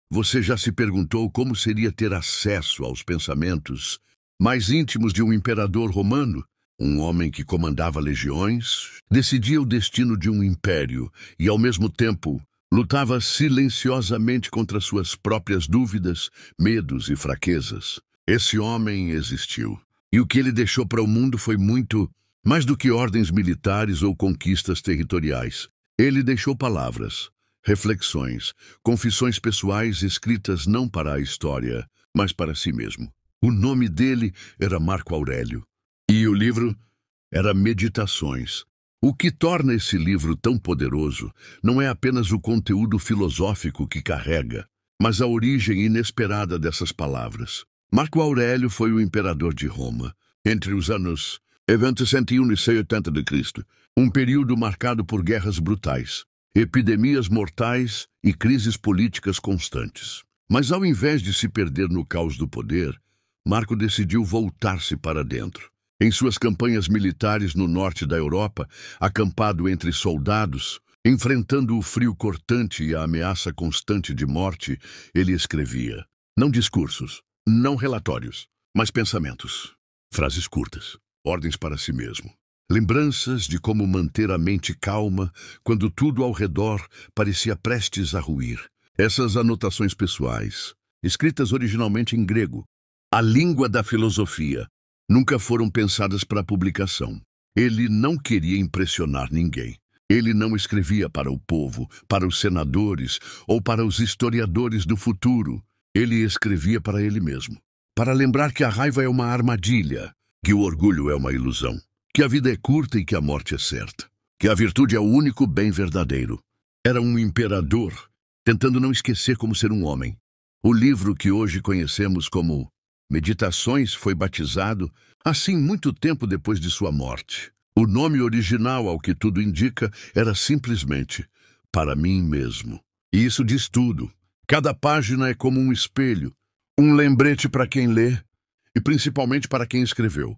Você já se perguntou como seria ter acesso aos pensamentos mais íntimos de um imperador romano? Um homem que comandava legiões, decidia o destino de um império e, ao mesmo tempo, lutava silenciosamente contra suas próprias dúvidas, medos e fraquezas. Esse homem existiu. E o que ele deixou para o mundo foi muito mais do que ordens militares ou conquistas territoriais. Ele deixou palavras, reflexões, confissões pessoais escritas não para a história, mas para si mesmo. O nome dele era Marco Aurélio. E o livro era Meditações. O que torna esse livro tão poderoso não é apenas o conteúdo filosófico que carrega, mas a origem inesperada dessas palavras. Marco Aurélio foi o imperador de Roma, entre os anos 101 e 180 de Cristo, um período marcado por guerras brutais, epidemias mortais e crises políticas constantes. Mas ao invés de se perder no caos do poder, Marco decidiu voltar-se para dentro. Em suas campanhas militares no norte da Europa, acampado entre soldados, enfrentando o frio cortante e a ameaça constante de morte, ele escrevia, não discursos, não relatórios, mas pensamentos, frases curtas, ordens para si mesmo, lembranças de como manter a mente calma quando tudo ao redor parecia prestes a ruir. Essas anotações pessoais, escritas originalmente em grego, a língua da filosofia, nunca foram pensadas para publicação. Ele não queria impressionar ninguém. Ele não escrevia para o povo, para os senadores ou para os historiadores do futuro. Ele escrevia para ele mesmo, para lembrar que a raiva é uma armadilha, que o orgulho é uma ilusão, que a vida é curta e que a morte é certa, que a virtude é o único bem verdadeiro. Era um imperador, tentando não esquecer como ser um homem. O livro que hoje conhecemos como Meditações foi batizado assim muito tempo depois de sua morte. O nome original, ao que tudo indica, era simplesmente Para Mim Mesmo. E isso diz tudo. Cada página é como um espelho, um lembrete para quem lê e principalmente para quem escreveu,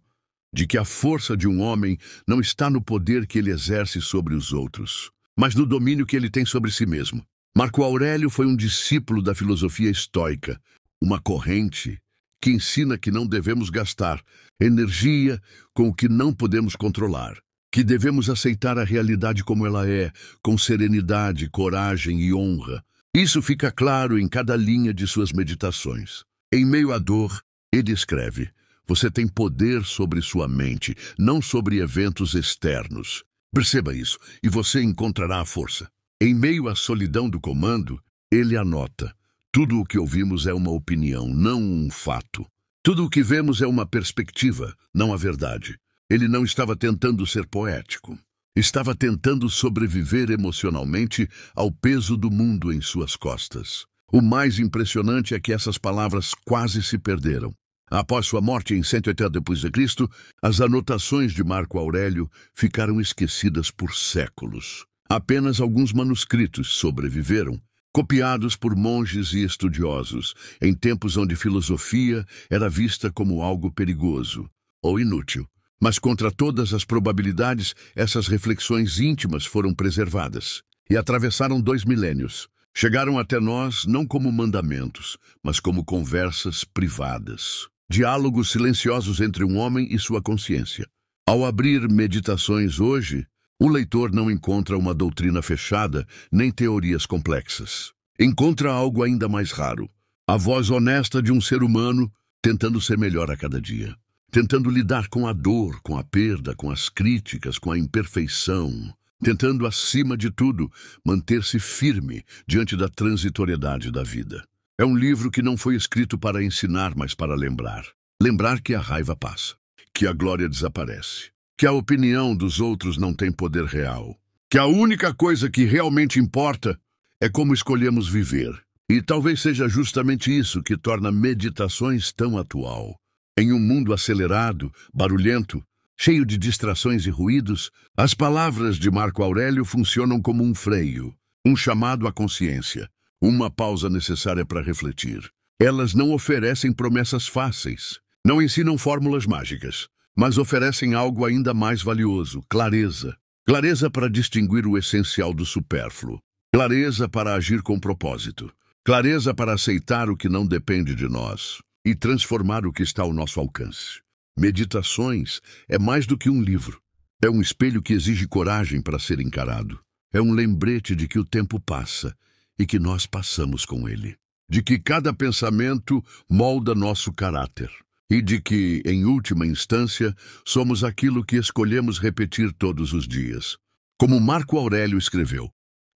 de que a força de um homem não está no poder que ele exerce sobre os outros, mas no domínio que ele tem sobre si mesmo. Marco Aurélio foi um discípulo da filosofia estoica, uma corrente que ensina que não devemos gastar energia com o que não podemos controlar, que devemos aceitar a realidade como ela é, com serenidade, coragem e honra. Isso fica claro em cada linha de suas meditações. Em meio à dor, ele escreve, você tem poder sobre sua mente, não sobre eventos externos. Perceba isso, e você encontrará a força. Em meio à solidão do comando, ele anota, tudo o que ouvimos é uma opinião, não um fato. Tudo o que vemos é uma perspectiva, não a verdade. Ele não estava tentando ser poético. Estava tentando sobreviver emocionalmente ao peso do mundo em suas costas. O mais impressionante é que essas palavras quase se perderam. Após sua morte em 180 d.C., as anotações de Marco Aurélio ficaram esquecidas por séculos. Apenas alguns manuscritos sobreviveram, copiados por monges e estudiosos, em tempos onde filosofia era vista como algo perigoso ou inútil. Mas contra todas as probabilidades, essas reflexões íntimas foram preservadas e atravessaram 2 milênios. Chegaram até nós não como mandamentos, mas como conversas privadas. Diálogos silenciosos entre um homem e sua consciência. Ao abrir Meditações hoje, o leitor não encontra uma doutrina fechada, nem teorias complexas. Encontra algo ainda mais raro, a voz honesta de um ser humano tentando ser melhor a cada dia. Tentando lidar com a dor, com a perda, com as críticas, com a imperfeição. Tentando, acima de tudo, manter-se firme diante da transitoriedade da vida. É um livro que não foi escrito para ensinar, mas para lembrar. Lembrar que a raiva passa, que a glória desaparece, que a opinião dos outros não tem poder real, que a única coisa que realmente importa é como escolhemos viver. E talvez seja justamente isso que torna Meditações tão atual. Em um mundo acelerado, barulhento, cheio de distrações e ruídos, as palavras de Marco Aurélio funcionam como um freio, um chamado à consciência, uma pausa necessária para refletir. Elas não oferecem promessas fáceis, não ensinam fórmulas mágicas, mas oferecem algo ainda mais valioso, clareza. Clareza para distinguir o essencial do supérfluo. Clareza para agir com propósito. clareza para aceitar o que não depende de nós e transformar o que está ao nosso alcance. Meditações é mais do que um livro. É um espelho que exige coragem para ser encarado. É um lembrete de que o tempo passa e que nós passamos com ele. De que cada pensamento molda nosso caráter. E de que, em última instância, somos aquilo que escolhemos repetir todos os dias. Como Marco Aurélio escreveu,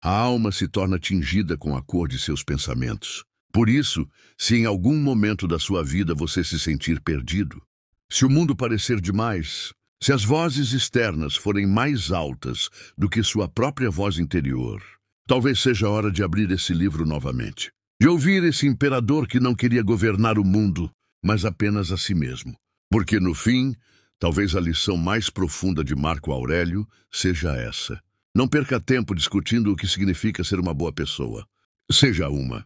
a alma se torna tingida com a cor de seus pensamentos. Por isso, se em algum momento da sua vida você se sentir perdido, se o mundo parecer demais, se as vozes externas forem mais altas do que sua própria voz interior, talvez seja a hora de abrir esse livro novamente. De ouvir esse imperador que não queria governar o mundo, mas apenas a si mesmo. Porque, no fim, talvez a lição mais profunda de Marco Aurélio seja essa. Não perca tempo discutindo o que significa ser uma boa pessoa. Seja uma.